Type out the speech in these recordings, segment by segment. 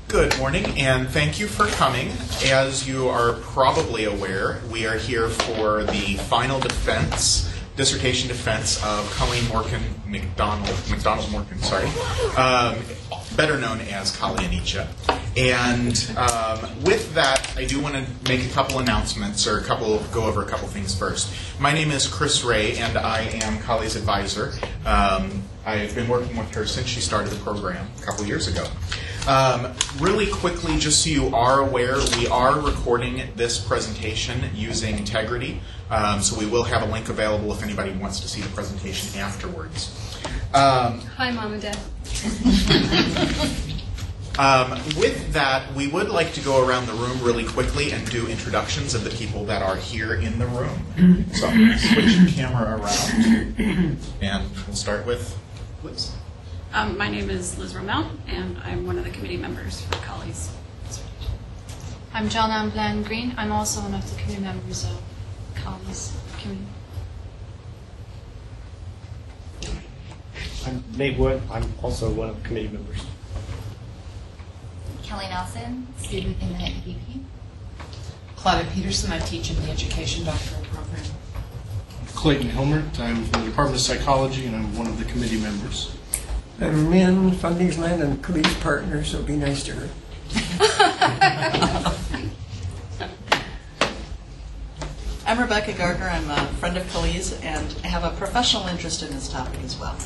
Good morning, and thank you for coming. As you are probably aware, we are here for the final defense, dissertation defense of Colleen McDonald Morgan, better known as Cali Anicha. And with that, I do want to make a couple announcements, or go over a couple things first. My name is Chris Ray, and I am Cali's advisor. I've been working with her since she started the program a couple years ago. Really quickly, just so you are aware, we are recording this presentation using Integrity, so we will have a link available if anybody wants to see the presentation afterwards. Hi, Mom and Dad. With that, we would like to go around the room really quickly and do introductions of the people that are here in the room. So I'm going to switch the camera around, and we'll start with Liz. My name is Liz Rommel, and I'm one of the committee members for Cali's. I'm Jonna Bland Green. I'm also one of the committee members of Cali's committee. I'm Nate Wood. I'm also one of the committee members. Kelly Nelson, student in the VP. Claudia Peterson, I teach in the Education Doctoral Program. Clayton Hilmert, I'm from the Department of Psychology, and I'm one of the committee members. I'm Min Fundingsland and Khalid's partner, so be nice to her. I'm Rebecca Gardner. I'm a friend of Khalid's and have a professional interest in this topic as well.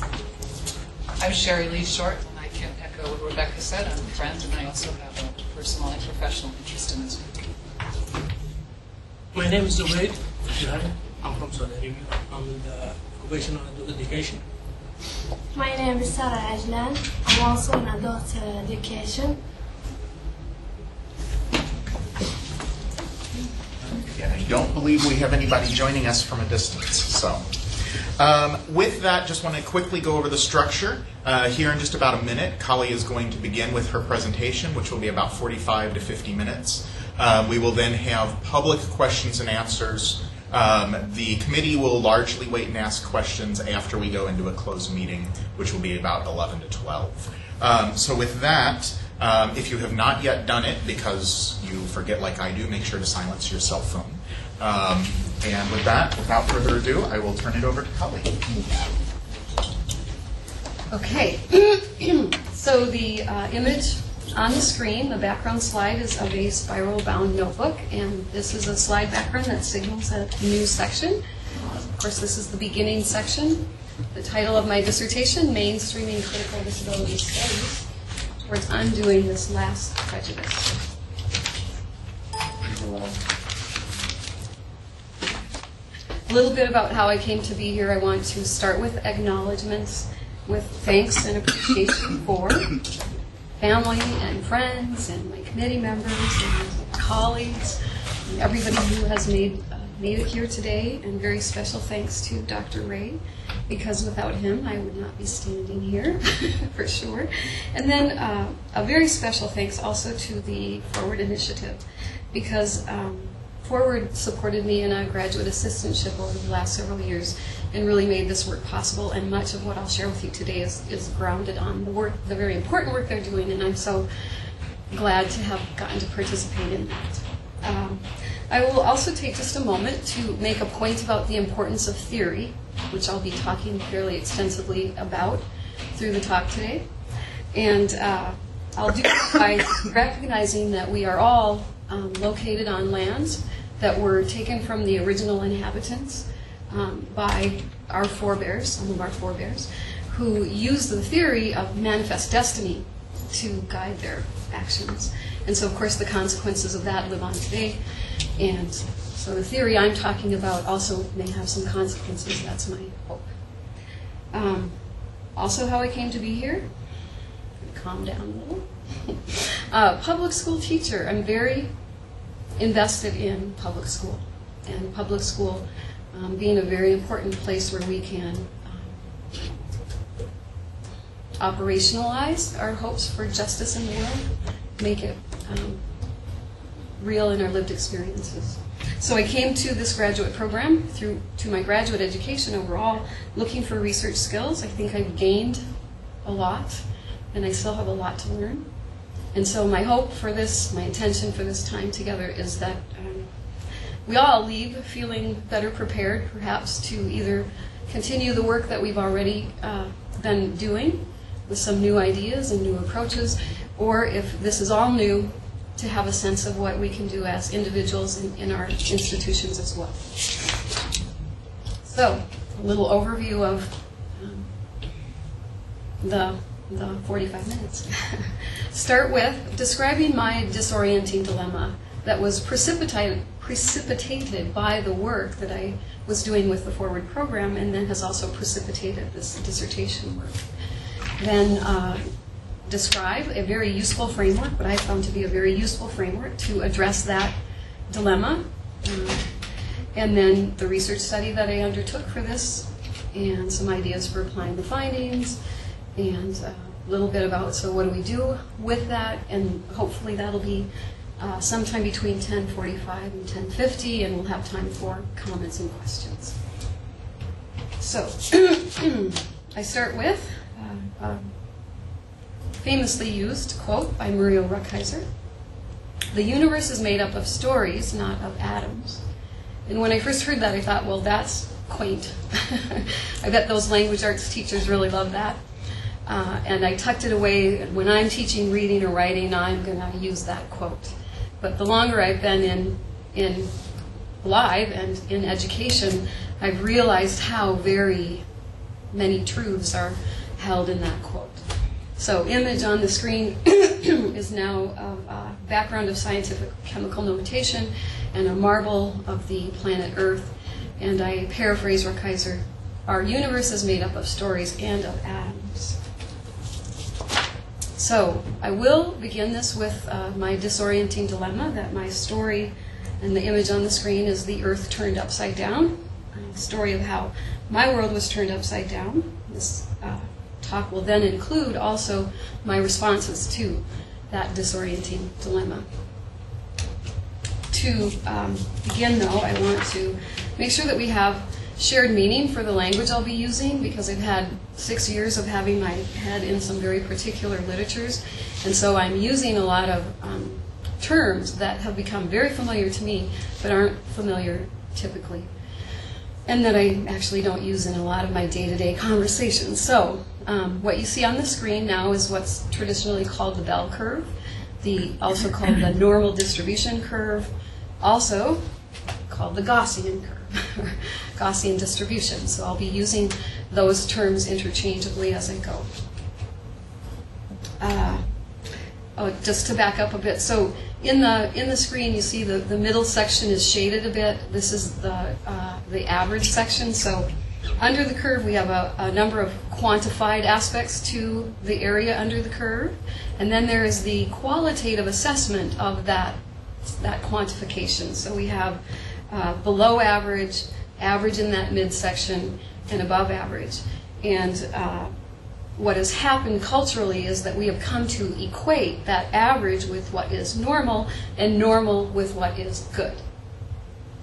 I'm Sherry Lee Short, and I can echo what Rebecca said. I'm a friend, and I also have a personal and professional interest in this work. My name is Zubair. I'm from Saudi Arabia. I'm in the Probation and Adult Education. My name is Sarah Ajlan. I'm also in Adult Education. And I don't believe we have anybody joining us from a distance. So, with that, just want to quickly go over the structure. Here in just about a minute, Kali is going to begin with her presentation, which will be about 45 to 50 minutes. We will then have public questions and answers. The committee will largely wait and ask questions after we go into a closed meeting, which will be about 11 to 12. So with that, if you have not yet done it, because you forget like I do, make sure to silence your cell phone. And with that, without further ado, I will turn it over to Kali. Okay, so the image on the screen, the background slide is of a spiral-bound notebook, and this is a slide background that signals a new section. Of course, this is the beginning section. The title of my dissertation, Mainstreaming Critical Disability Studies towards Undoing This Last Prejudice. A little bit about how I came to be here. I want to start with acknowledgments, with thanks and appreciation for family and friends and my committee members and colleagues and everybody who has made it here today, and very special thanks to Dr. Ray, because without him I would not be standing here for sure. And then a very special thanks also to the Forward Initiative, because Forward supported me in a graduate assistantship over the last several years and really made this work possible, and much of what I'll share with you today is grounded on the very important work they're doing, and I'm so glad to have gotten to participate in that. I will also take just a moment to make a point about the importance of theory, which I'll be talking fairly extensively about through the talk today. And I'll do it by recognizing that we are all located on lands that were taken from the original inhabitants by our forebears, some of our forebears, who used the theory of manifest destiny to guide their actions. And so, of course, the consequences of that live on today. And so the theory I'm talking about also may have some consequences. That's my hope. Also, how I came to be here. Calm down a little. Public school teacher. I'm very invested in public school. And public school being a very important place where we can operationalize our hopes for justice in the world, make it real in our lived experiences. So I came to this graduate program to my graduate education overall, looking for research skills. I think I've gained a lot, and I still have a lot to learn. And so my hope for this, my intention for this time together is that we all leave feeling better prepared, perhaps, to either continue the work that we've already been doing with some new ideas and new approaches, or if this is all new, to have a sense of what we can do as individuals in our institutions as well. So, a little overview of the 45 minutes. Start with describing my disorienting dilemma that was precipitated by the work that I was doing with the Forward program, and then has also precipitated this dissertation work. Then describe a very useful framework, what I found to be a very useful framework to address that dilemma. And then the research study that I undertook for this, and some ideas for applying the findings, and a little bit about, so what do we do with that, and hopefully that'll be sometime between 10:45 and 10:50, and we'll have time for comments and questions. So, I start with a famously used quote by Muriel Rukeyser. "The universe is made up of stories, not of atoms." And when I first heard that, I thought, well, that's quaint. I bet those language arts teachers really love that. And I tucked it away. When I'm teaching reading or writing, I'm going to use that quote. But the longer I've been in live and in education, I've realized how very many truths are held in that quote. So, image on the screen is now a background of scientific chemical notation and a marble of the planet Earth. And I paraphrase Rukeyser, "Our universe is made up of stories and of atoms." So, I will begin this with my disorienting dilemma, that my story and the image on the screen is the Earth turned upside down. A story of how my world was turned upside down. This talk will then include also my responses to that disorienting dilemma. To begin, though, I want to make sure that we have shared meaning for the language I'll be using, because I've had 6 years of having my head in some very particular literatures, and so I'm using a lot of terms that have become very familiar to me, but aren't familiar typically, and that I actually don't use in a lot of my day-to-day conversations. So what you see on the screen now is what's traditionally called the bell curve, also called the normal distribution curve, also called the Gaussian curve, Gaussian distribution. So I'll be using those terms interchangeably as I go. Just to back up a bit, so in the screen you see the middle section is shaded a bit. This is the average section. So under the curve we have a number of quantified aspects to the area under the curve, and then there is the qualitative assessment of that quantification. So we have below average, average in that midsection, and above average. And what has happened culturally is that we have come to equate that average with what is normal and normal with what is good.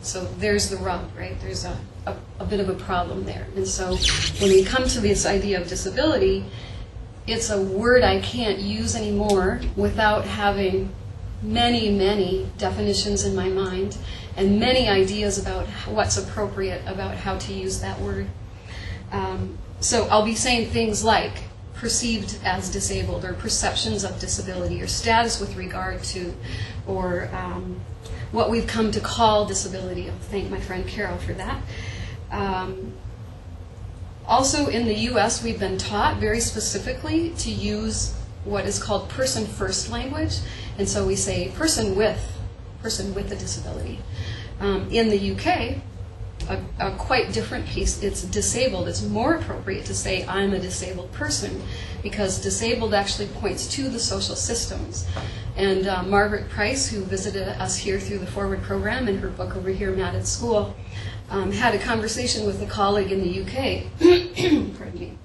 So there's the rub, right? There's a bit of a problem there. And so when we come to this idea of disability, it's a word I can't use anymore without having many, many definitions in my mind and many ideas about what's appropriate about how to use that word. So I'll be saying things like perceived as disabled, or perceptions of disability, or status with regard to, or what we've come to call disability. I'll thank my friend Carol for that. Also in the U.S. we've been taught very specifically to use what is called person-first language, and so we say person with a disability. In the U.K., a quite different piece, it's disabled. It's more appropriate to say I'm a disabled person, because disabled actually points to the social systems. And Margaret Price, who visited us here through the Forward program in her book over here, Mad at School, had a conversation with a colleague in the UK, pardon me,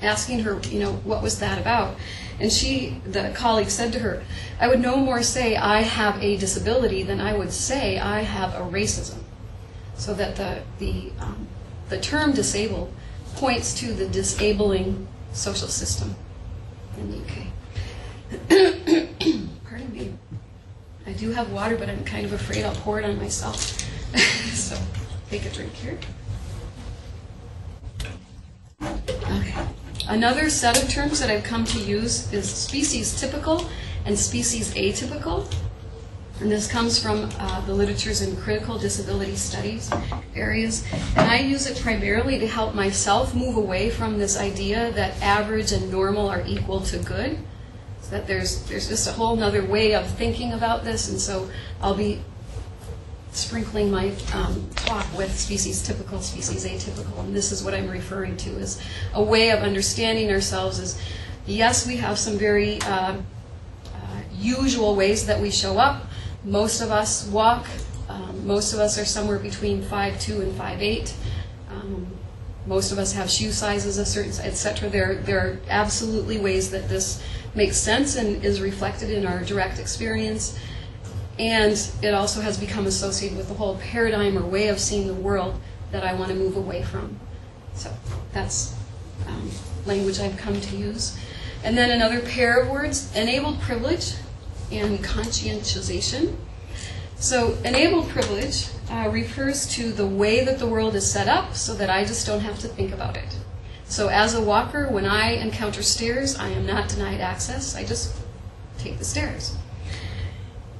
asking her, what was that about? And the colleague said to her, I would no more say I have a disability than I would say I have a racism. So that the term disabled points to the disabling social system in the UK. do have water, but I'm kind of afraid I'll pour it on myself. So take a drink here. Okay. Another set of terms that I've come to use is species typical and species atypical. And this comes from the literatures in critical disability studies areas. And I use it primarily to help myself move away from this idea that average and normal are equal to good. So that there's just a whole other way of thinking about this. And so I'll be sprinkling my talk with species typical, species atypical. And this is what I'm referring to as a way of understanding ourselves is, yes, we have some very usual ways that we show up. Most of us walk. Most of us are somewhere between 5'2" and 5'8". Most of us have shoe sizes of certain, etc. There are absolutely ways that this makes sense and is reflected in our direct experience. And it also has become associated with the whole paradigm or way of seeing the world that I want to move away from. So that's language I've come to use. And then another pair of words, enabled privilege and conscientization. So enabled privilege refers to the way that the world is set up so that I just don't have to think about it. So as a walker, when I encounter stairs, I am not denied access. I just take the stairs.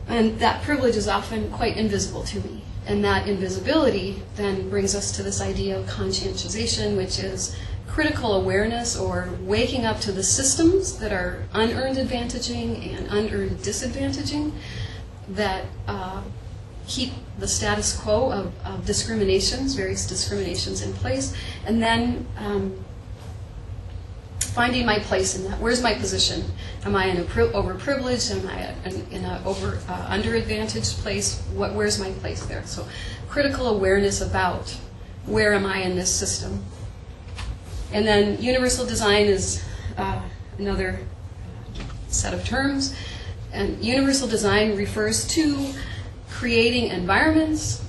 And that privilege is often quite invisible to me. And that invisibility then brings us to this idea of conscientization, which is critical awareness or waking up to the systems that are unearned advantaging and unearned disadvantaging that keep the status quo of discriminations, various discriminations in place, and then finding my place in that. Where's my position? Am I in a overprivileged? Am I in an underadvantaged place? Where's my place there? So critical awareness about where am I in this system. And then universal design is another set of terms. And universal design refers to creating environments,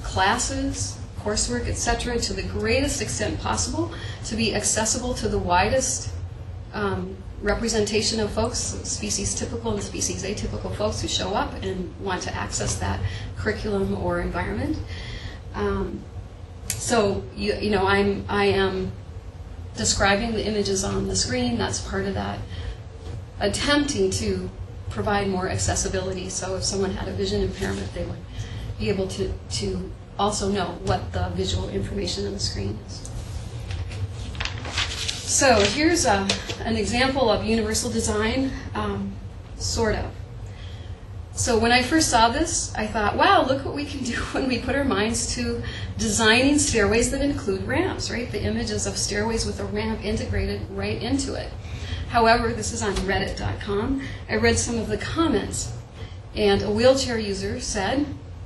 classes, coursework, etc., to the greatest extent possible to be accessible to the widest representation of folks, species typical and species atypical folks who show up and want to access that curriculum or environment. So I am describing the images on the screen. That's part of that attempting to provide more accessibility. So if someone had a vision impairment, they would be able to also know what the visual information on the screen is. So here's an example of universal design, sort of. So when I first saw this, I thought, wow, look what we can do when we put our minds to designing stairways that include ramps, right? The images of stairways with a ramp integrated right into it. However, this is on reddit.com. I read some of the comments, and a wheelchair user said,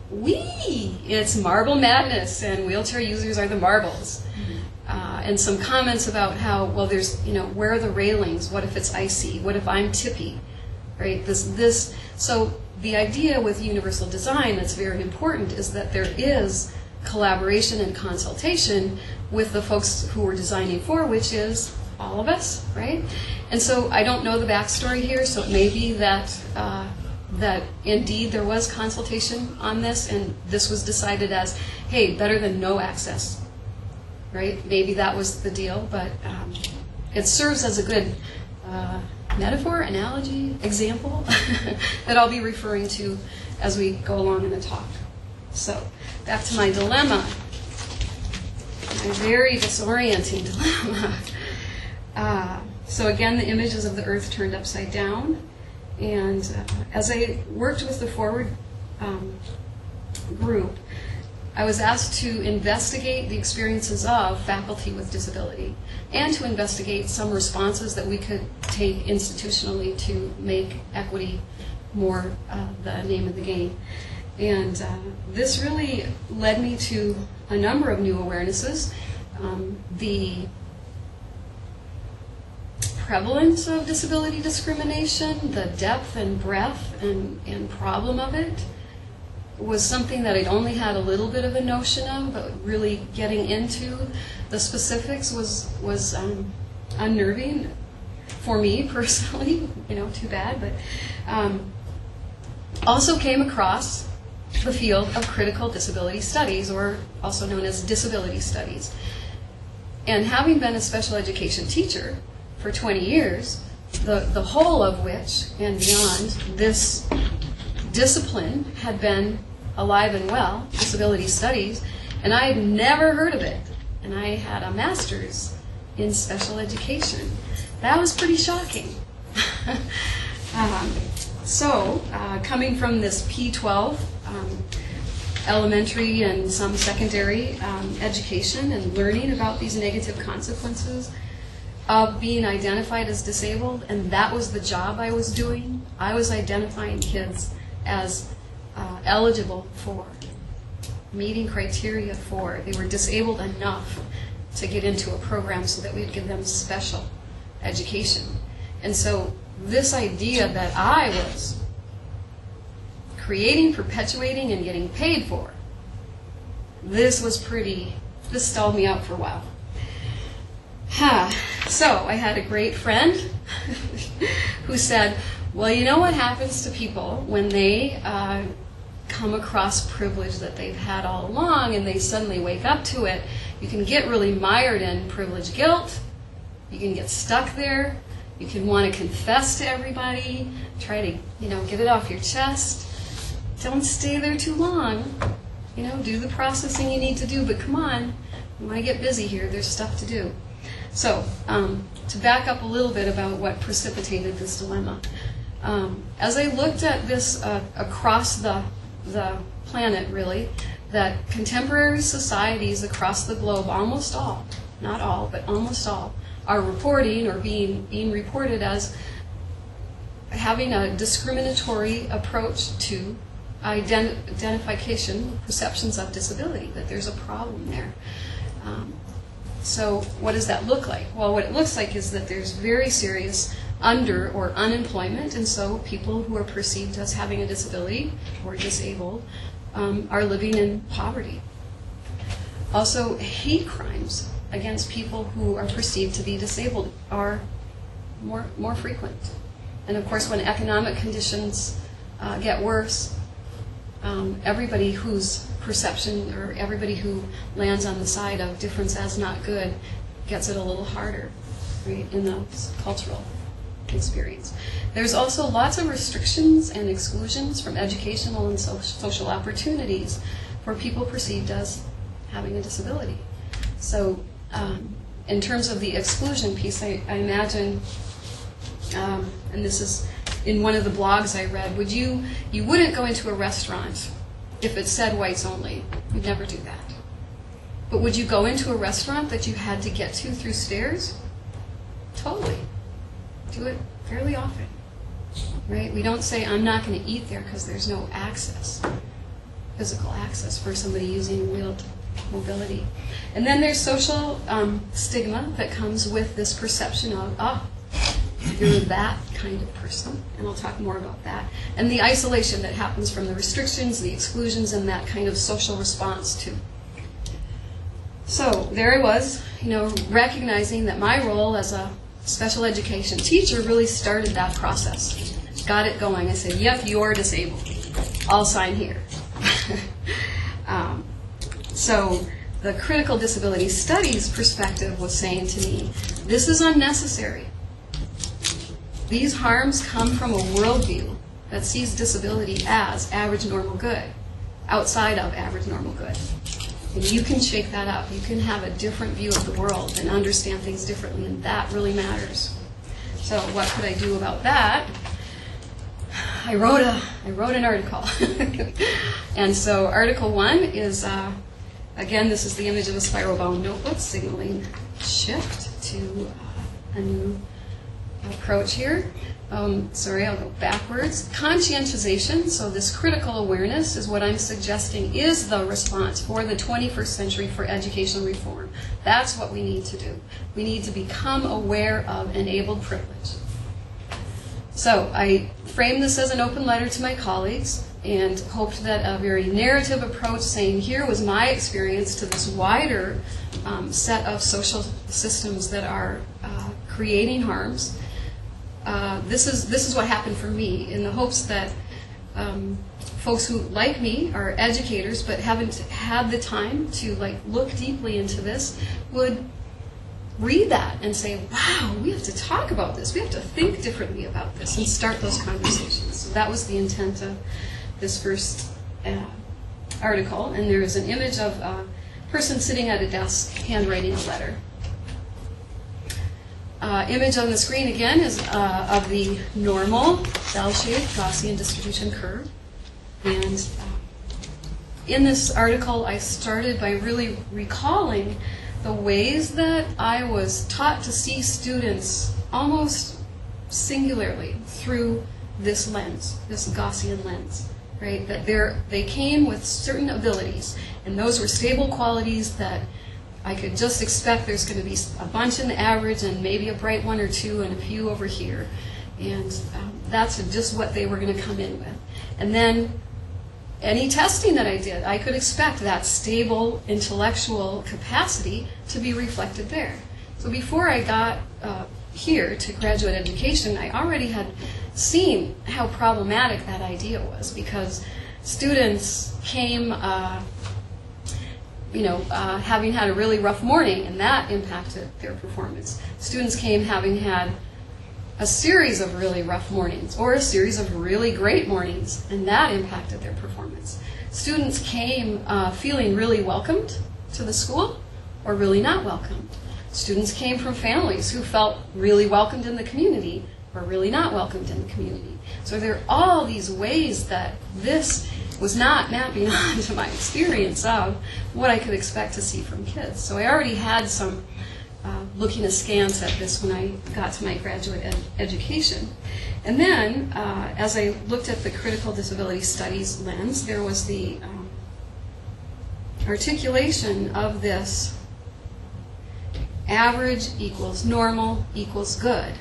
wee, it's marble madness, and wheelchair users are the marbles. And some comments about how, well, there's, where are the railings? What if it's icy? What if I'm tippy? Right? So the idea with universal design that's very important is that there is collaboration and consultation with the folks who we're designing for, which is all of us, right? And so I don't know the backstory here, so it may be that that indeed there was consultation on this, and this was decided as, hey, better than no access, right? Maybe that was the deal, but it serves as a good metaphor, analogy, example that I'll be referring to as we go along in the talk. So back to my dilemma, my very disorienting dilemma. So again, the images of the earth turned upside down. And as I worked with the Forward group, I was asked to investigate the experiences of faculty with disability and to investigate some responses that we could take institutionally to make equity more the name of the game. And this really led me to a number of new awarenesses. The prevalence of disability discrimination, the depth and breadth and problem of it was something that I'd only had a little bit of a notion of, but really getting into the specifics was unnerving for me personally. Too bad, but Also came across the field of critical disability studies, or also known as disability studies. And having been a special education teacher for 20 years, the whole of which and beyond this discipline had been alive and well, disability studies, and I had never heard of it. And I had a master's in special education. That was pretty shocking. Coming from this P12 elementary and some secondary education and learning about these negative consequences of being identified as disabled, and that was the job I was doing. I was identifying kids as eligible for, meeting criteria for, they were disabled enough to get into a program so that we'd give them special education. And so this idea that I was creating, perpetuating, and getting paid for, this stalled me out for a while. So I had a great friend who said, well, you know what happens to people when they come across privilege that they've had all along and they suddenly wake up to it? You can get really mired in privilege guilt. You can get stuck there. You can want to confess to everybody, try to, get it off your chest. Don't stay there too long. Do the processing you need to do, but come on, you want to get busy here. There's stuff to do. So, to back up a little bit about what precipitated this dilemma, as I looked at this across the planet, really, that contemporary societies across the globe, almost all, not all, but almost all, are reporting or being reported as having a discriminatory approach to identification, perceptions of disability, that there's a problem there. So what does that look like? Well, what it looks like is that there's very serious under or unemployment, and so people who are perceived as having a disability or disabled are living in poverty. Also, hate crimes against people who are perceived to be disabled are more frequent. And of course, when economic conditions get worse, everybody whose perception or everybody who lands on the side of difference as not good gets it a little harder, right, in the cultural experience. There's also lots of restrictions and exclusions from educational and social opportunities for people perceived as having a disability. So in terms of the exclusion piece, I imagine, and this is in one of the blogs I read, you wouldn't go into a restaurant if it said whites only. You'd never do that. But would you go into a restaurant that you had to get to through stairs? Totally. Do it fairly often, right? We don't say, I'm not going to eat there because there's no access, physical access for somebody using wheeled mobility. And then there's social stigma that comes with this perception of, you're that kind of person, and I'll talk more about that. And the isolation that happens from the restrictions, the exclusions, and that kind of social response too. So there I was, recognizing that my role as a special education teacher really started that process. Got it going. I said, yep, you are disabled. I'll sign here. So the critical disability studies perspective was saying to me, this is unnecessary. These harms come from a worldview that sees disability as average normal good, outside of average normal good. And you can shake that up. You can have a different view of the world and understand things differently, and that really matters. So what could I do about that? I wrote an article. And so Article 1 is, again, this is the image of a spiral-bound notebook signaling shift to a new approach here. Sorry, I'll go backwards. Conscientization, so this critical awareness is what I'm suggesting is the response for the 21st century for educational reform. That's what we need to do. We need to become aware of enabled privilege. So I framed this as an open letter to my colleagues and hoped that a very narrative approach saying here was my experience to this wider set of social systems that are creating harms. This is what happened for me, in the hopes that folks who, like me, are educators but haven't had the time to look deeply into this would read that and say, wow, we have to talk about this. We have to think differently about this and start those conversations. So that was the intent of this first article. And there is an image of a person sitting at a desk handwriting a letter. Image on the screen again is of the normal bell-shaped Gaussian distribution curve. And in this article, I started by really recalling the ways that I was taught to see students almost singularly through this lens, this Gaussian lens, right? That they came with certain abilities, and those were stable qualities that I could just expect there's going to be a bunch in the average and maybe a bright one or two and a few over here. And that's just what they were going to come in with. And then any testing that I did, I could expect that stable intellectual capacity to be reflected there. So before I got here to graduate education, I already had seen how problematic that idea was, because students came having had a really rough morning, and that impacted their performance. Students came having had a series of really rough mornings or a series of really great mornings, and that impacted their performance. Students came feeling really welcomed to the school or really not welcomed. Students came from families who felt really welcomed in the community or really not welcomed in the community. So there are all these ways that this was not mapping onto my experience of what I could expect to see from kids. So I already had some looking askance at this when I got to my graduate education. And then, as I looked at the critical disability studies lens, there was the articulation of this average equals normal equals good.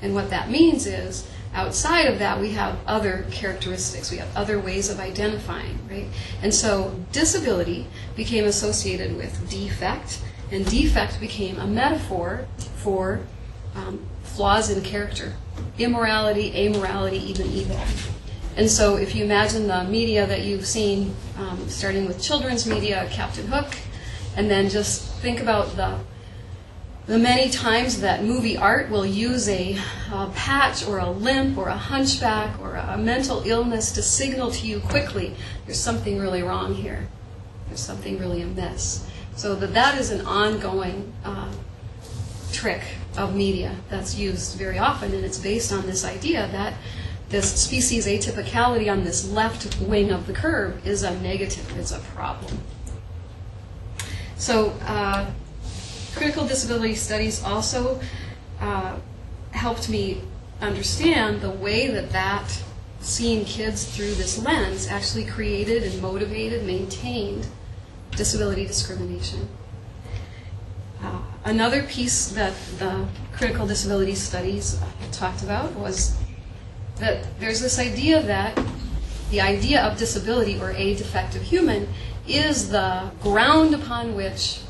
And what that means is, outside of that, we have other characteristics. We have other ways of identifying, right? And so disability became associated with defect, and defect became a metaphor for flaws in character, immorality, amorality, even evil. And so if you imagine the media that you've seen, starting with children's media, Captain Hook, and then just think about the many times that movie art will use a patch or a limp or a hunchback or a mental illness to signal to you quickly, there's something really wrong here. There's something really amiss. So that is an ongoing trick of media that's used very often, and it's based on this idea that this species atypicality on this left wing of the curve is a negative, it's a problem. So critical disability studies also helped me understand the way that seeing kids through this lens actually created and motivated, maintained disability discrimination. Another piece that the critical disability studies talked about was that there's this idea that the idea of disability or a defective human is the ground upon which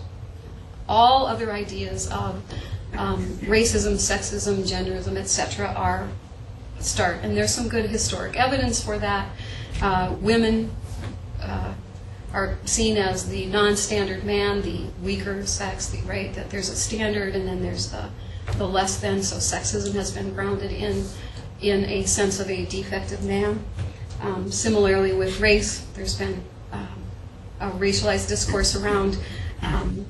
all other ideas of racism, sexism, genderism, etc. start. And there's some good historic evidence for that. Women are seen as the non-standard man, the weaker sex, right? That there's a standard and then there's the less than. So sexism has been grounded in a sense of a defective man. Similarly with race, there's been a racialized discourse around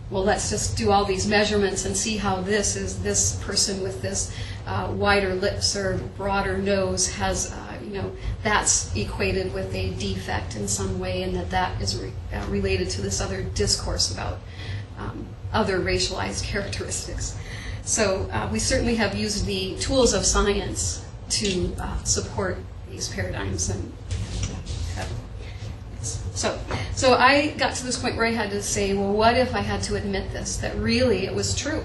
well, let's just do all these measurements and see how this person with this wider lips or broader nose has, that's equated with a defect in some way, and that is related to this other discourse about other racialized characteristics. So we certainly have used the tools of science to support these paradigms So I got to this point where I had to say, well, what if I had to admit this, that really it was true,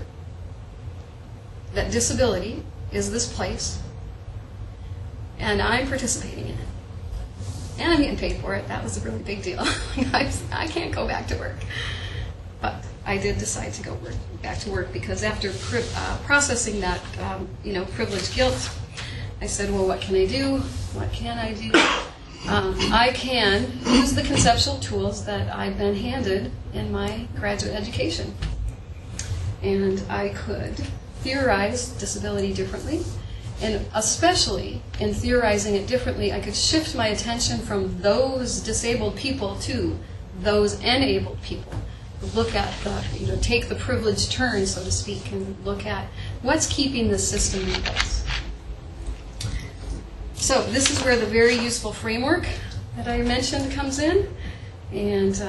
that disability is this place, and I'm participating in it, and I'm getting paid for it. That was a really big deal. I can't go back to work. But I did decide to go back to work because after processing that, privilege guilt, I said, well, what can I do? What can I do? I can use the conceptual tools that I've been handed in my graduate education. And I could theorize disability differently, and especially in theorizing it differently, I could shift my attention from those disabled people to those enabled people. Look at the, take the privileged turn, so to speak, and look at what's keeping the system in place. So this is where the very useful framework that I mentioned comes in. And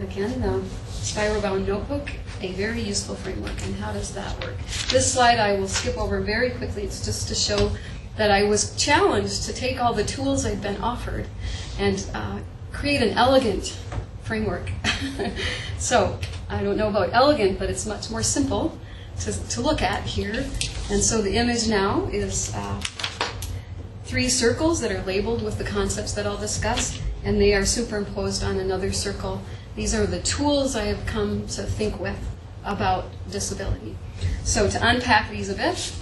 again, the spiral-bound notebook, a very useful framework. And how does that work? This slide I will skip over very quickly. It's just to show that I was challenged to take all the tools I'd been offered and create an elegant framework. So I don't know about elegant, but it's much more simple to look at here. And so the image now is 3 circles that are labeled with the concepts that I'll discuss, and they are superimposed on another circle. These are the tools I have come to think with about disability. So to unpack these a bit,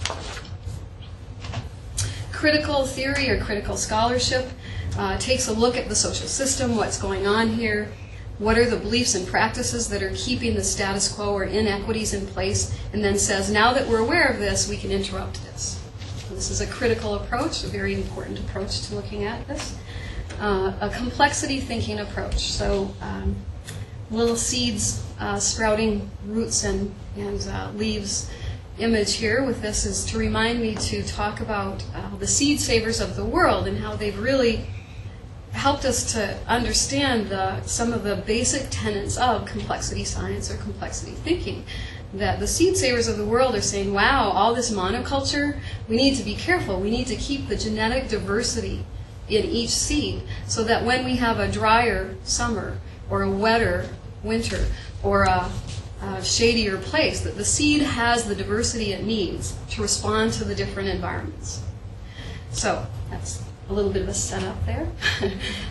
critical theory or critical scholarship takes a look at the social system, what's going on here, what are the beliefs and practices that are keeping the status quo or inequities in place, and then says, now that we're aware of this, we can interrupt this. This is a critical approach, a very important approach to looking at this. A complexity thinking approach. So little seeds sprouting roots and leaves image here with this is to remind me to talk about the seed savers of the world and how they've really helped us to understand some of the basic tenets of complexity science or complexity thinking. That the seed savers of the world are saying, wow, all this monoculture, we need to be careful. We need to keep the genetic diversity in each seed so that when we have a drier summer or a wetter winter or a shadier place, that the seed has the diversity it needs to respond to the different environments. So that's a little bit of a setup there.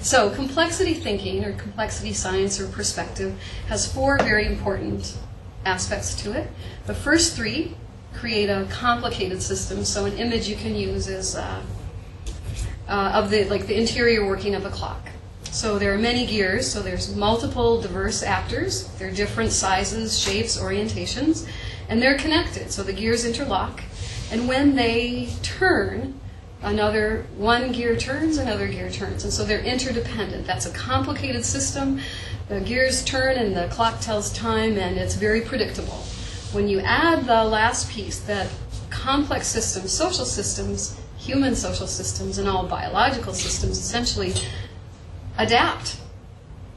So complexity thinking or complexity science or perspective has 4 very important aspects to it. The first 3 create a complicated system. So an image you can use is of the interior working of a clock. So there are many gears. So there's multiple diverse actors. They're different sizes, shapes, orientations, and they're connected. So the gears interlock, and when they turn, one gear turns, another gear turns, and so they're interdependent. That's a complicated system. The gears turn and the clock tells time, and it's very predictable. When you add the last piece, that complex systems, social systems, human social systems, and all biological systems essentially adapt.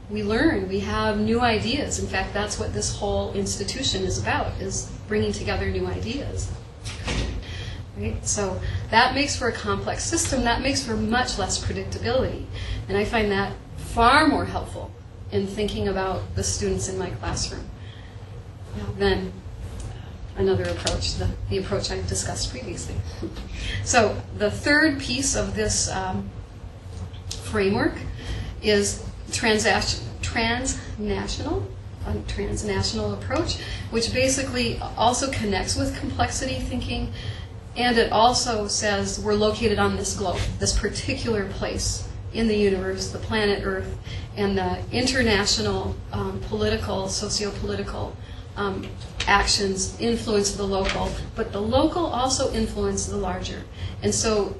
We learn, we have new ideas. In fact, that's what this whole institution is about, is bringing together new ideas. Right? So that makes for a complex system. That makes for much less predictability. And I find that far more helpful in thinking about the students in my classroom than another approach, the approach I've discussed previously. So the third piece of this framework is transnational approach, which basically also connects with complexity thinking, and it also says we're located on this globe, this particular place in the universe, the planet Earth, and the international political, socio-political actions influence the local, but the local also influence the larger. And so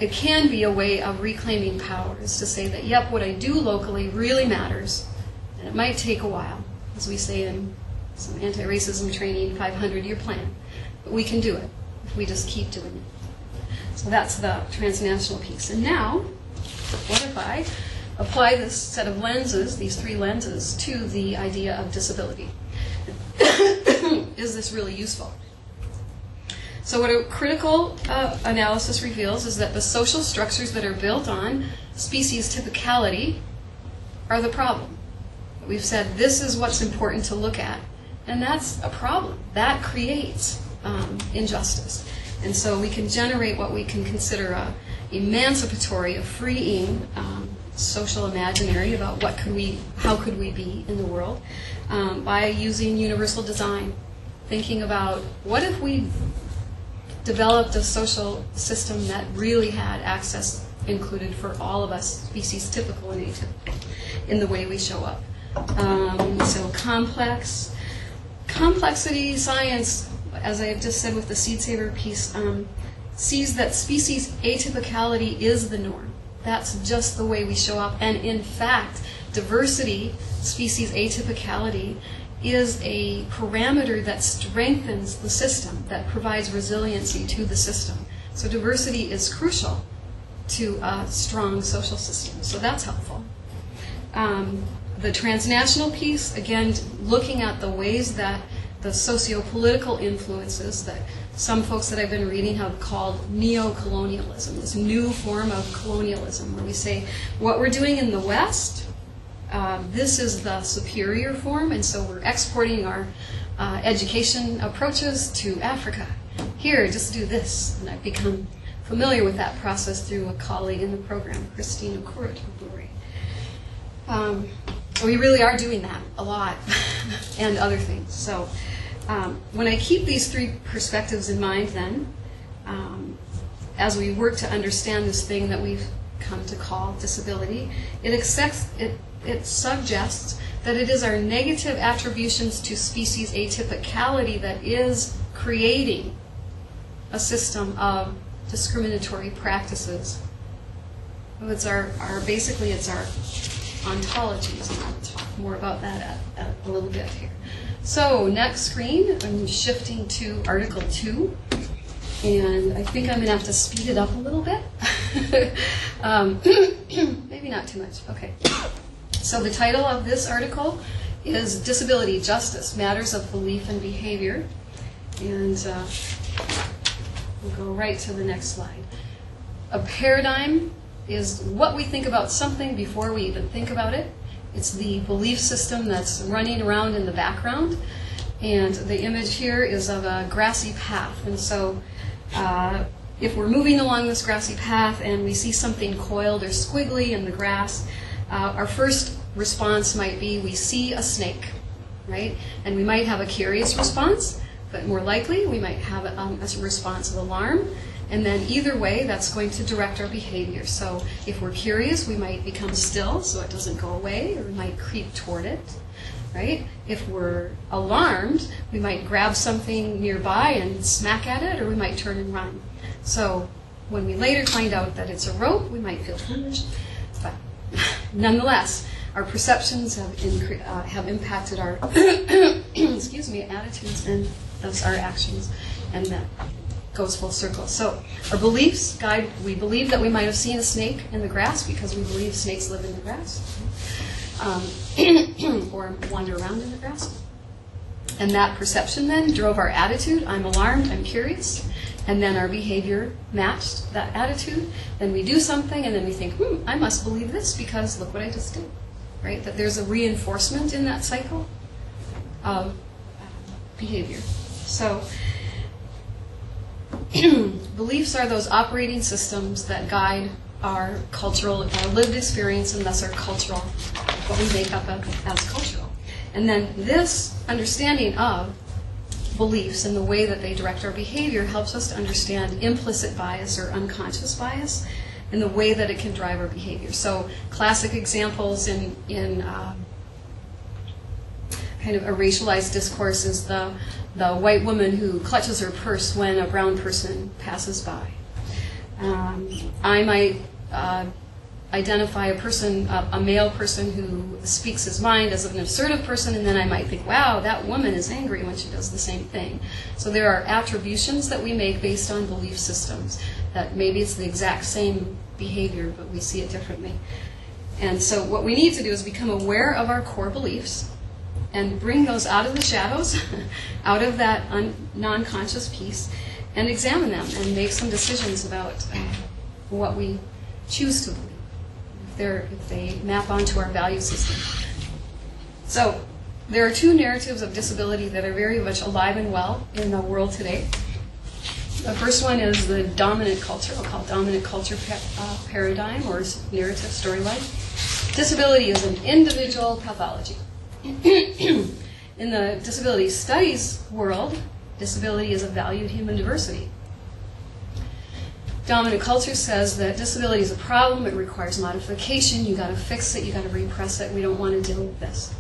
it can be a way of reclaiming power, is to say that, yep, what I do locally really matters, and it might take a while, as we say in some anti-racism training 500-year plan, but we can do it if we just keep doing it. So that's the transnational piece. And now, what if I apply this set of lenses, these 3 lenses, to the idea of disability? Is this really useful? So what a critical analysis reveals is that the social structures that are built on species typicality are the problem. We've said this is what's important to look at, and that's a problem. That creates injustice. And so we can generate what we can consider a emancipatory, a freeing social imaginary about how could we be in the world by using universal design, thinking about what if we developed a social system that really had access included for all of us, species typical and atypical, in the way we show up. So complexity science, as I have just said with the seed saver piece, sees that species atypicality is the norm. That's just the way we show up. And in fact, diversity, species atypicality, is a parameter that strengthens the system, that provides resiliency to the system. So diversity is crucial to a strong social system. So that's helpful. The transnational piece, again, looking at the ways that the socio-political influences that some folks that I've been reading have called neo-colonialism, this new form of colonialism, where we say what we're doing in the West, this is the superior form, and so we're exporting our education approaches to Africa. Here, just do this. And I've become familiar with that process through a colleague in the program, Christina Kurut. We really are doing that a lot, and other things. So when I keep these three perspectives in mind then, as we work to understand this thing that we've come to call disability, it suggests that it is our negative attributions to species atypicality that is creating a system of discriminatory practices. It's basically it's our ontologies, and I'll talk more about that a little bit here. So next screen, I'm shifting to Article 2, and I think I'm going to have to speed it up a little bit. Maybe not too much. Okay. So the title of this article is Disability Justice, Matters of Belief and Behavior. And we'll go right to the next slide. A paradigm is what we think about something before we even think about it. It's the belief system that's running around in the background. And the image here is of a grassy path. And so if we're moving along this grassy path and we see something coiled or squiggly in the grass, our first response might be we see a snake, right? And we might have a curious response, but more likely we might have a response of alarm. And then either way, that's going to direct our behavior. So if we're curious, we might become still so it doesn't go away, or we might creep toward it, right? If we're alarmed, we might grab something nearby and smack at it, or we might turn and run. So when we later find out that it's a rope, we might feel foolish. But nonetheless, our perceptions have impacted our excuse me, attitudes and thus our actions, and that goes full circle. So our beliefs guide. We believe that we might have seen a snake in the grass because we believe snakes live in the grass, or wander around in the grass. And that perception then drove our attitude. I'm alarmed, I'm curious. And then our behavior matched that attitude. Then we do something, and then we think, I must believe this because look what I just did. Right? That there's a reinforcement in that cycle of behavior. So beliefs are those operating systems that guide our lived experience, and thus our cultural, what we make up as cultural. And then this understanding of beliefs and the way that they direct our behavior helps us to understand implicit bias or unconscious bias and the way that it can drive our behavior. So classic examples in kind of a racialized discourse is the white woman who clutches her purse when a brown person passes by. I might identify a male person who speaks his mind as an assertive person, and then I might think, wow, that woman is angry when she does the same thing. So there are attributions that we make based on belief systems, that maybe it's the exact same behavior, but we see it differently. And so what we need to do is become aware of our core beliefs and bring those out of the shadows, out of that non-conscious piece, and examine them and make some decisions about what we choose to believe, if they map onto our value system. So there are two narratives of disability that are very much alive and well in the world today. The first one is the dominant culture, I'll call it dominant culture paradigm or narrative storyline. Disability is an individual pathology. In the disability studies world, disability is a valued human diversity. Dominant culture says that disability is a problem, it requires modification, you got to fix it, you got to repress it, we don't want to deal with this.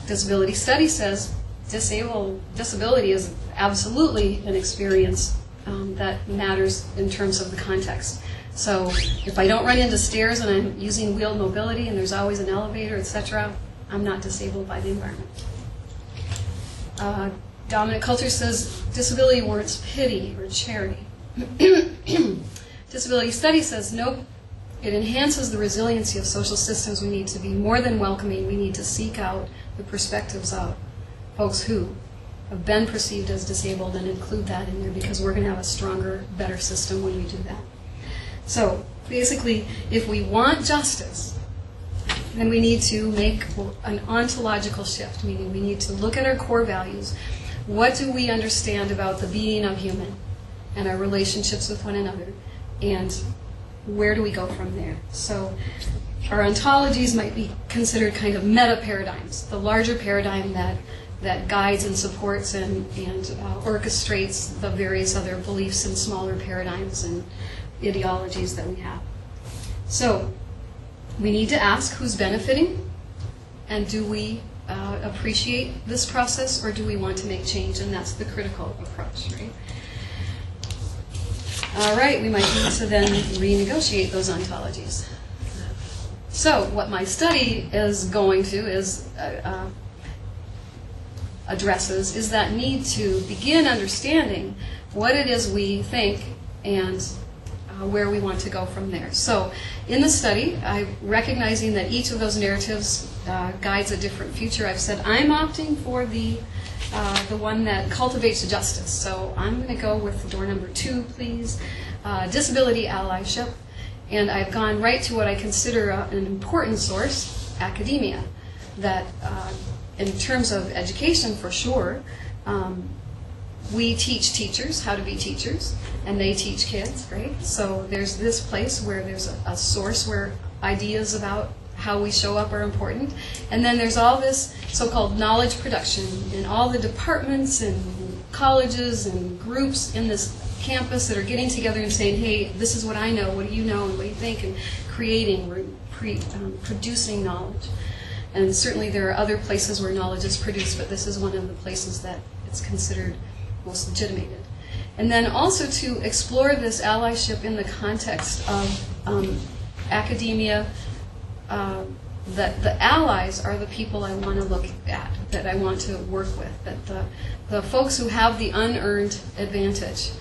Disability study says disability is absolutely an experience that matters in terms of the context. So if I don't run into stairs and I'm using wheeled mobility and there's always an elevator, etc., I'm not disabled by the environment. Dominant culture says disability warrants pity or charity. Disability study says nope, it enhances the resiliency of social systems. We need to be more than welcoming. We need to seek out the perspectives of folks who have been perceived as disabled and include that in there, because we're going to have a stronger, better system when we do that. So basically, if we want justice, then we need to make an ontological shift, meaning we need to look at our core values. What do we understand about the being of human and our relationships with one another, and where do we go from there? So our ontologies might be considered kind of meta-paradigms, the larger paradigm that guides and supports and orchestrates the various other beliefs and smaller paradigms and ideologies that we have. So we need to ask who's benefiting, and do we appreciate this process, or do we want to make change? And that's the critical approach, right? All right, we might need to then renegotiate those ontologies. So what my study is going to addresses is that need to begin understanding what it is we think and where we want to go from there. So in the study, recognizing that each of those narratives guides a different future, I've said I'm opting for the one that cultivates justice. So I'm going to go with door number 2, please, disability allyship. And I've gone right to what I consider an important source, academia, that in terms of education, for sure, we teach teachers how to be teachers, and they teach kids, right? So there's this place where there's a source where ideas about how we show up are important. And then there's all this so-called knowledge production in all the departments and colleges and groups in this campus that are getting together and saying, hey, this is what I know, what do you know, and what do you think, and creating, producing knowledge. And certainly there are other places where knowledge is produced, but this is one of the places that it's considered most legitimated. And then also to explore this allyship in the context of academia, that the allies are the people I want to look at, that I want to work with, that the folks who have the unearned advantage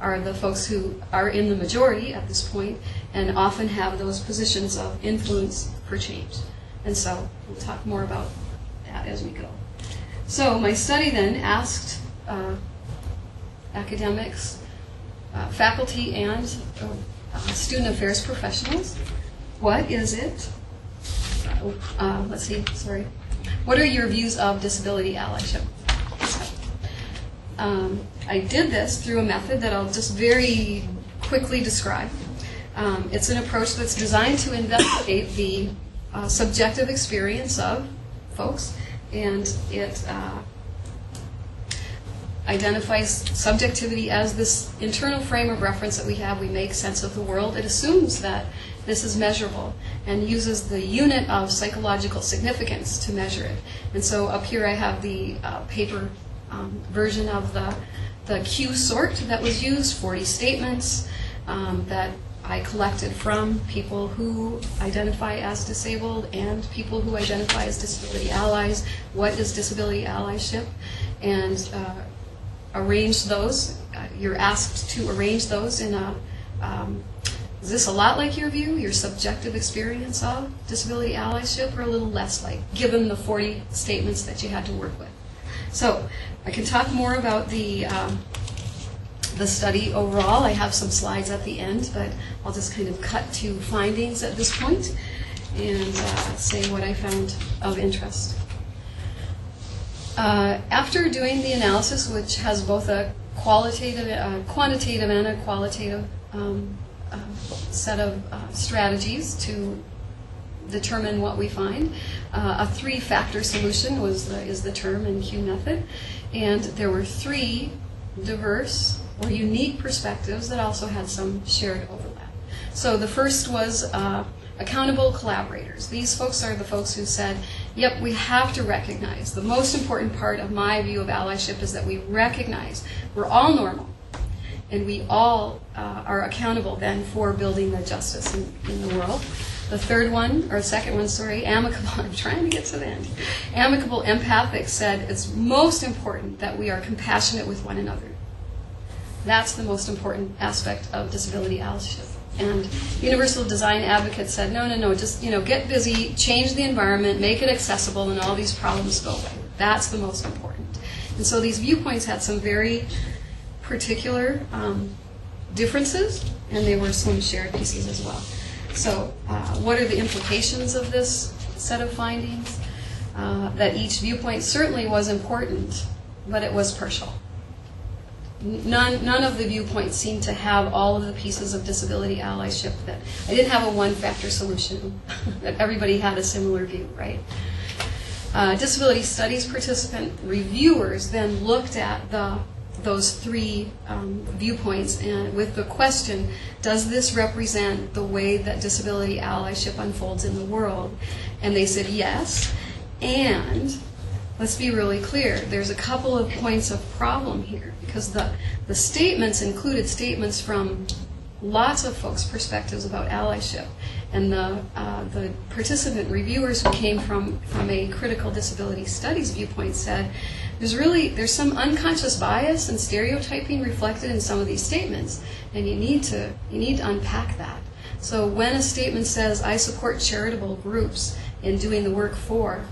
are the folks who are in the majority at this point and often have those positions of influence for change. And so we'll talk more about that as we go. So my study then asked academics, faculty, and student affairs professionals, what is it? Let's see, sorry. What are your views of disability allyship? I did this through a method that I'll just very quickly describe. It's an approach that's designed to investigate the subjective experience of folks, and it identifies subjectivity as this internal frame of reference that we have. We make sense of the world. It assumes that this is measurable and uses the unit of psychological significance to measure it. And so up here I have the paper version of the Q sort that was used, 40 statements that I collected from people who identify as disabled and people who identify as disability allies. What is disability allyship? And arrange those. You're asked to arrange those in a, is this a lot like your view, your subjective experience of disability allyship, or a little less like, given the 40 statements that you had to work with? So I can talk more about the study overall. I have some slides at the end, but I'll just kind of cut to findings at this point and say what I found of interest. After doing the analysis, which has both a quantitative and a qualitative set of strategies to determine what we find, a 3-factor solution is the term in Q method, and there were 3 diverse or unique perspectives that also had some shared overlap. So the first was accountable collaborators. These folks are the folks who said, yep, we have to recognize. The most important part of my view of allyship is that we recognize we're all normal, and we all are accountable then for building the justice in the world. The third one, or second one, sorry, amicable, I'm trying to get to the end. Amicable empathic said it's most important that we are compassionate with one another. That's the most important aspect of disability allyship. And universal design advocates said, no, just get busy, change the environment, make it accessible, and all these problems go away. That's the most important. And so these viewpoints had some very particular differences, and there were some shared pieces as well. So what are the implications of this set of findings? That each viewpoint certainly was important, but it was partial. None of the viewpoints seemed to have all of the pieces of disability allyship. That I didn't have a one-factor solution, that everybody had a similar view, right? Disability studies participant reviewers then looked at those three viewpoints and with the question, does this represent the way that disability allyship unfolds in the world? And they said yes, and let's be really clear, there's a couple of points of problem here, because the statements included statements from lots of folks' perspectives about allyship. And the participant reviewers who came from a critical disability studies viewpoint said, there's some unconscious bias and stereotyping reflected in some of these statements, and you need to unpack that. So when a statement says, I support charitable groups in doing the work for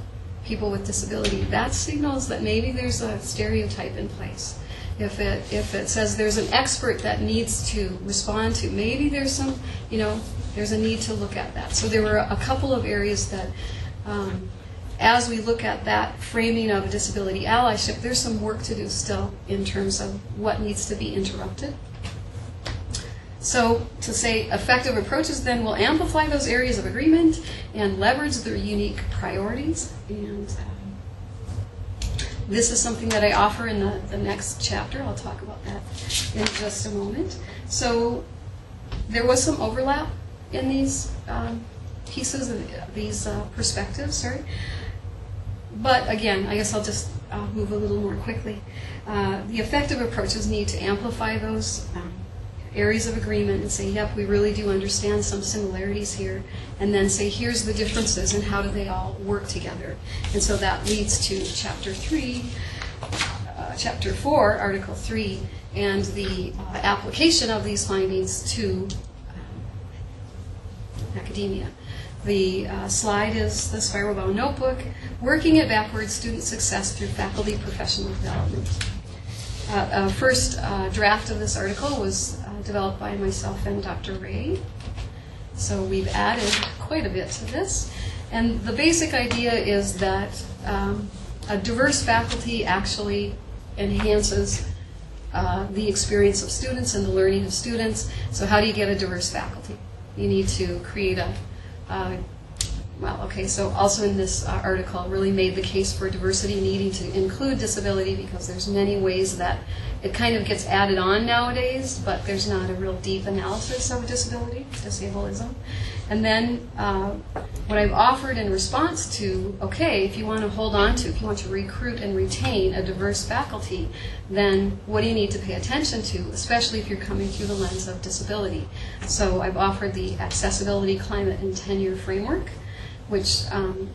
people with disability, that signals that maybe there's a stereotype in place. If it says there's an expert that needs to respond to, maybe there's some, there's a need to look at that. So there were a couple of areas that, as we look at that framing of disability allyship, there's some work to do still in terms of what needs to be interrupted. So to say effective approaches then will amplify those areas of agreement and leverage their unique priorities. And this is something that I offer in the next chapter. I'll talk about that in just a moment. So there was some overlap in these pieces, these perspectives, sorry. But again, I guess I'll just move a little more quickly. The effective approaches need to amplify those areas of agreement and say, yep, we really do understand some similarities here, and then say, here's the differences and how do they all work together. And so that leads to Chapter 4, Article 3, and the application of these findings to academia. The slide is the spiral-bound notebook, working it backwards, student success through faculty professional development. First draft of this article was developed by myself and Dr. Ray. So we've added quite a bit to this. And the basic idea is that a diverse faculty actually enhances the experience of students and the learning of students. So how do you get a diverse faculty? You need to create so also in this article really made the case for diversity needing to include disability, because there's many ways that it kind of gets added on nowadays, but there's not a real deep analysis of disability, disableism. And then what I've offered in response to, okay, if you want to recruit and retain a diverse faculty, then what do you need to pay attention to, especially if you're coming through the lens of disability? So I've offered the Accessibility, Climate, and Tenure Framework, which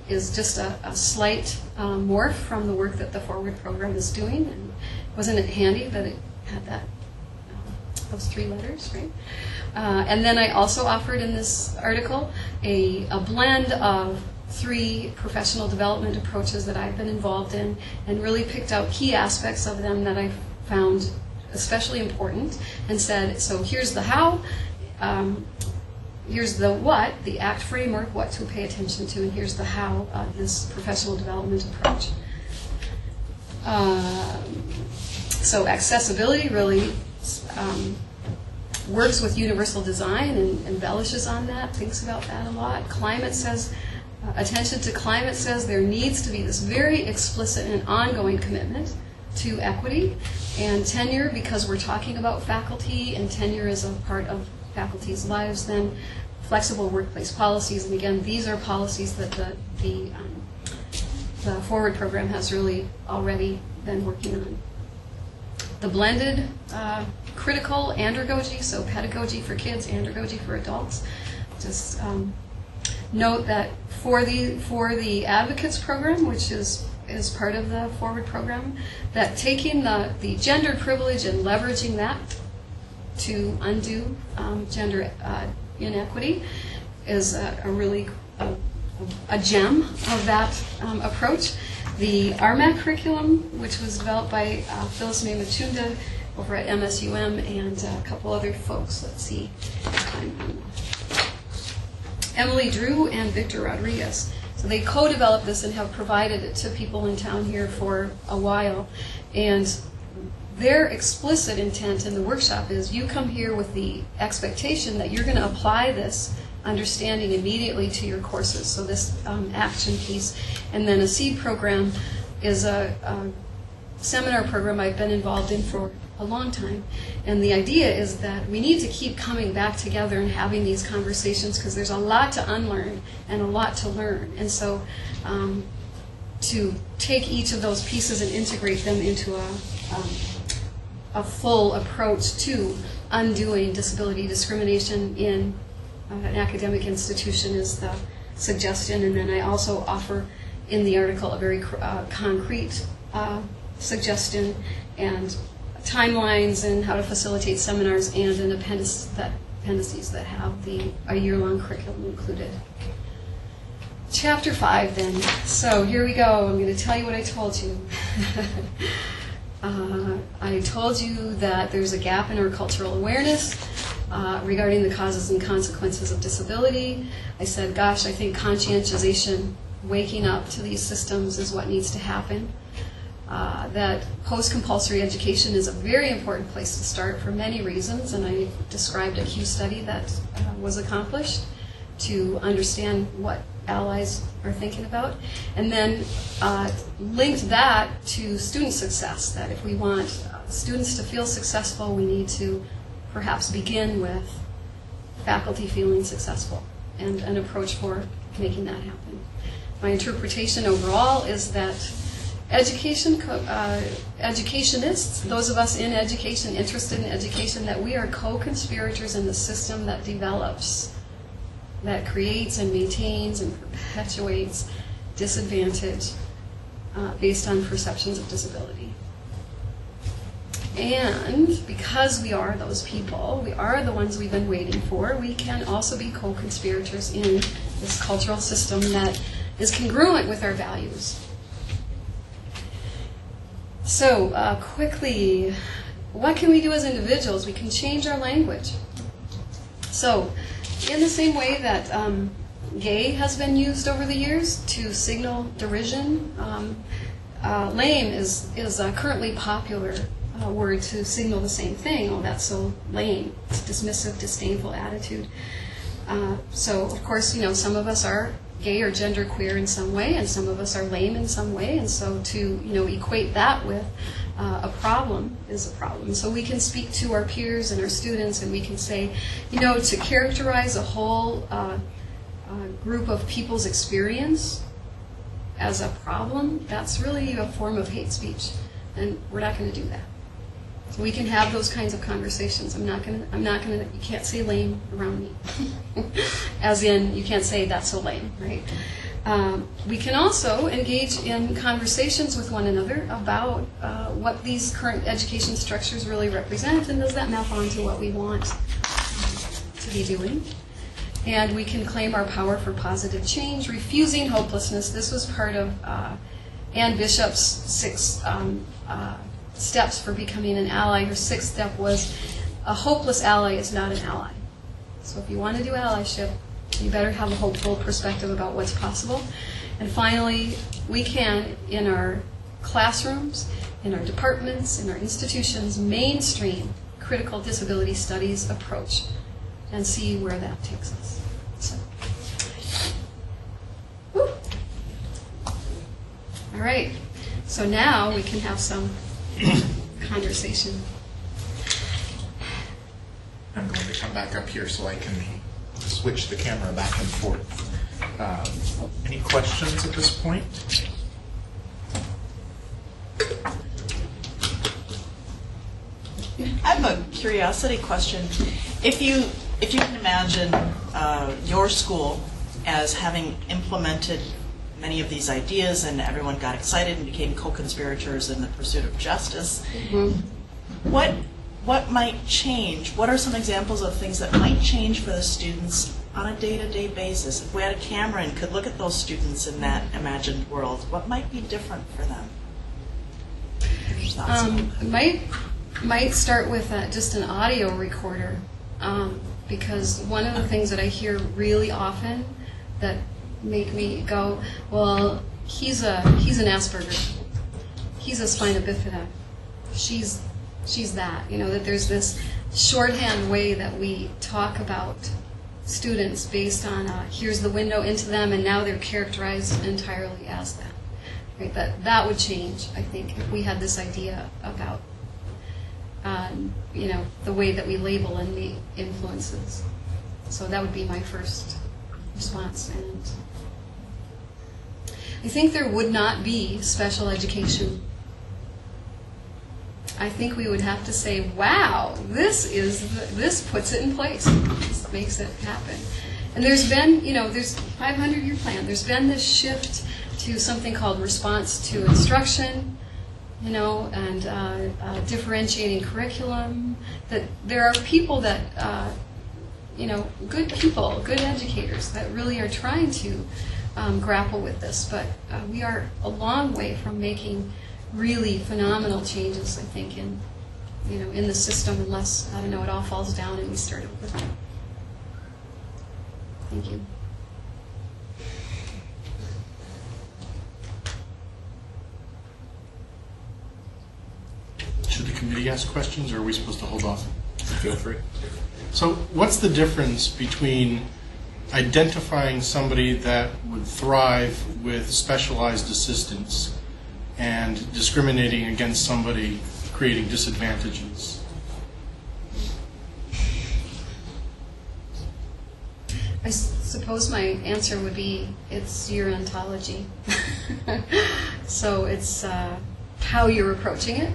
is just a slight morph from the work that the Forward program is doing. And wasn't it handy that it had that those three letters, right? And then I also offered in this article a blend of 3 professional development approaches that I've been involved in, and really picked out key aspects of them that I found especially important, and said, so here's the how, here's the what, the ACT framework, what to pay attention to, and here's the how of this professional development approach. So accessibility really works with universal design and embellishes on that, thinks about that a lot. Climate says, attention to climate says there needs to be this very explicit and ongoing commitment to equity and tenure, because we're talking about faculty and tenure is a part of faculty's lives. Then flexible workplace policies, and again, these are policies that the Forward program has really already been working on. The blended critical andragogy, so pedagogy for kids, andragogy for adults. Just note that for the advocates program, which is part of the Forward program, that taking the gendered privilege and leveraging that to undo gender inequity is a really a gem of that approach. The RMAC curriculum, which was developed by Phyllis May Machunda over at MSUM and a couple other folks. Let's see. Emily Drew and Victor Rodriguez. So they co-developed this and have provided it to people in town here for a while. And their explicit intent in the workshop is you come here with the expectation that you're going to apply this understanding immediately to your courses. So this action piece. And then a SEED program is a seminar program I've been involved in for a long time. And the idea is that we need to keep coming back together and having these conversations because there's a lot to unlearn and a lot to learn. And so to take each of those pieces and integrate them into a full approach to undoing disability discrimination in an academic institution is the suggestion. And then I also offer in the article a very concrete suggestion and timelines and how to facilitate seminars and an appendices that have a year-long curriculum included. Chapter 5 then. So here we go. I'm going to tell you what I told you. I told you that there's a gap in our cultural awareness regarding the causes and consequences of disability. I said, gosh, I think conscientization, waking up to these systems is what needs to happen. That post-compulsory education is a very important place to start for many reasons, and I described a Q study that was accomplished to understand what allies are thinking about, and then linked that to student success, that if we want students to feel successful, we need to perhaps begin with faculty feeling successful and an approach for making that happen. My interpretation overall is that educationists, those of us in education, interested in education, that we are co-conspirators in the system that develops, that creates and maintains and perpetuates disadvantage based on perceptions of disability. And because we are those people, we are the ones we've been waiting for, we can also be co-conspirators in this cultural system that is congruent with our values. So, quickly, what can we do as individuals? We can change our language. So, in the same way that gay has been used over the years to signal derision, lame is a currently popular word to signal the same thing. Oh, that's so lame. It's a dismissive, disdainful attitude. So, of course, some of us are gay or genderqueer in some way, and some of us are lame in some way, and so to equate that with a problem is a problem. So we can speak to our peers and our students, and we can say, to characterize a whole group of people's experience as a problem, that's really a form of hate speech, and we're not going to do that. So we can have those kinds of conversations. I'm not gonna, you can't say lame around me. As in, you can't say that's so lame, right? We can also engage in conversations with one another about what these current education structures really represent, and does that map onto what we want to be doing. And we can claim our power for positive change, refusing hopelessness. This was part of Ann Bishop's 6 steps for becoming an ally. Her 6th step was a hopeless ally is not an ally. So if you want to do allyship, you better have a hopeful perspective about what's possible. And finally, we can, in our classrooms, in our departments, in our institutions, mainstream critical disability studies approach and see where that takes us. So, woo. All right. So now we can have some conversation. I'm going to come back up here so I can switch the camera back and forth. Any questions at this point? I have a curiosity question. If you can imagine your school as having implemented many of these ideas and everyone got excited and became co-conspirators in the pursuit of justice, what might change? What are some examples of things that might change for the students on a day-to-day basis? If we had a camera and could look at those students in that imagined world, what might be different for them? Might start with just an audio recorder, because one of the things that I hear really often that make me go, well, he's an Asperger, he's a spina bifida, she's that, that there's this shorthand way that we talk about students based on here's the window into them, and now they're characterized entirely as that. Right? That would change, I think, if we had this idea about the way that we label and the influences. So that would be my first response. And I think there would not be special education. I think we would have to say, wow, this puts it in place. This makes it happen. And there's been, there's 500-year plan. There's been this shift to something called response to instruction, and differentiating curriculum. That there are people that, good people, good educators that really are trying to grapple with this. But we are a long way from making really phenomenal changes, I think, in the system, unless, it all falls down and we start over. Thank you. Should the committee ask questions, or are we supposed to hold off? Feel free. So what's the difference between identifying somebody that would thrive with specialized assistance and discriminating against somebody creating disadvantages? I suppose my answer would be it's your ontology. So it's how you're approaching it,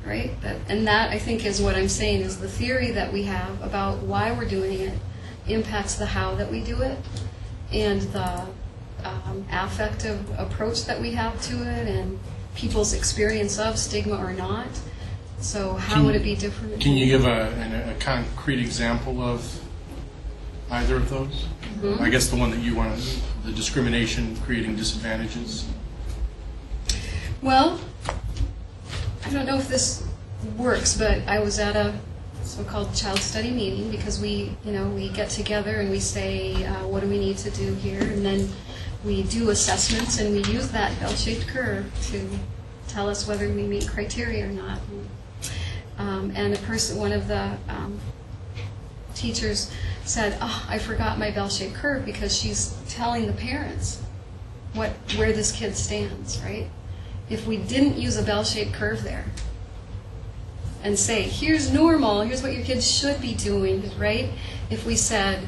right? And that, I think, is what I'm saying, is the theory that we have about why we're doing it impacts the how that we do it, and the affective approach that we have to it, and people's experience of stigma or not. So how would it be different? Can you give a concrete example of either of those? Mm-hmm. I guess the one that you wanted, the discrimination creating disadvantages. Well, I don't know if this works, but I was at a so-called child study meeting, because we get together and we say, what do we need to do here? And then we do assessments, and we use that bell-shaped curve to tell us whether we meet criteria or not. And one of the teachers said, "Oh, I forgot my bell-shaped curve," because she's telling the parents where this kid stands, right? If we didn't use a bell-shaped curve there and say, here's normal, here's what your kids should be doing, right? If we said,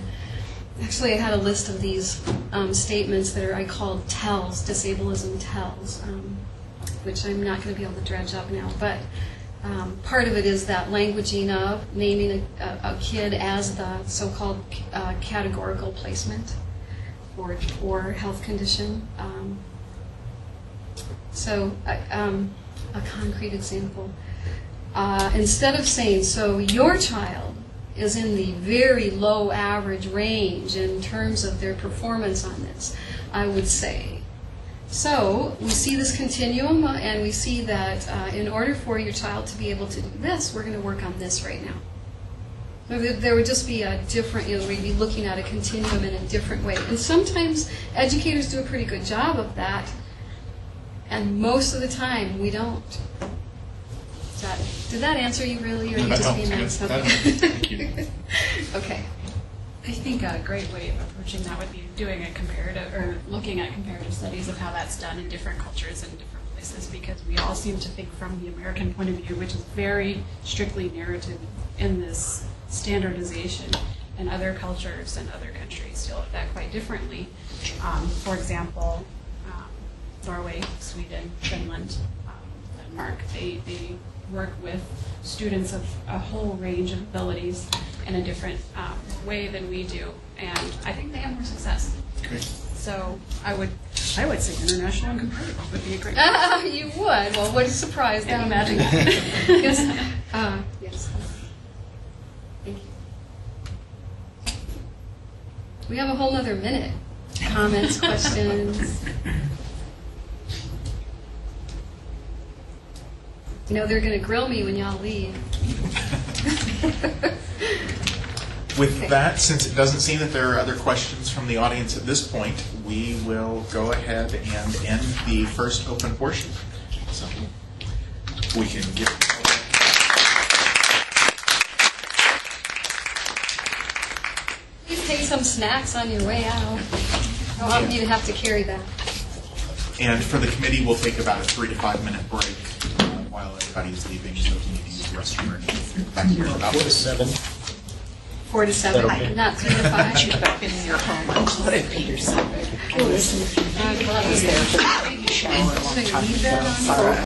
actually I had a list of these statements that I called tells, disableism tells, which I'm not going to be able to dredge up now, but part of it is that languaging of naming a kid as the so-called categorical placement or health condition. So a concrete example. Instead of saying, so your child is in the very low average range in terms of their performance on this, I would say, so we see this continuum, and we see that in order for your child to be able to do this, we're going to work on this right now. So there would just be a different, we'd be looking at a continuum in a different way. And sometimes educators do a pretty good job of that, and most of the time we don't. Did that answer you really, or are you just being nice? Okay. Thank you. Okay. I think a great way of approaching that would be doing a comparative, or looking at comparative studies of how that's done in different cultures and different this is because we all seem to think from the American point of view, which is very strictly narrative in this standardization, and other cultures and other countries deal with that quite differently. For example, Norway, Sweden, Finland, Denmark, they work with students of a whole range of abilities in a different way than we do, and I think they have more success. Great. So I would say international and competitive would be a great. You would? Well, what a surprise. Yeah, imagine. Yes. Yes. Thank you. We have a whole other minute. Comments, questions. You know they're going to grill me when y'all leave. With that, since it doesn't seem that there are other questions from the audience at this point, we will go ahead and end the first open portion. So we can get. Please take some snacks on your way out. I don't want you to have to carry that. And for the committee, we'll take about a 3 to 5 minute break while everybody's leaving, so if you need to use the restroom or anything. Back here about 4 to 7. 4 to 7, not 3 to 5. You've been in your home on Claudia Peterson. Leave that on.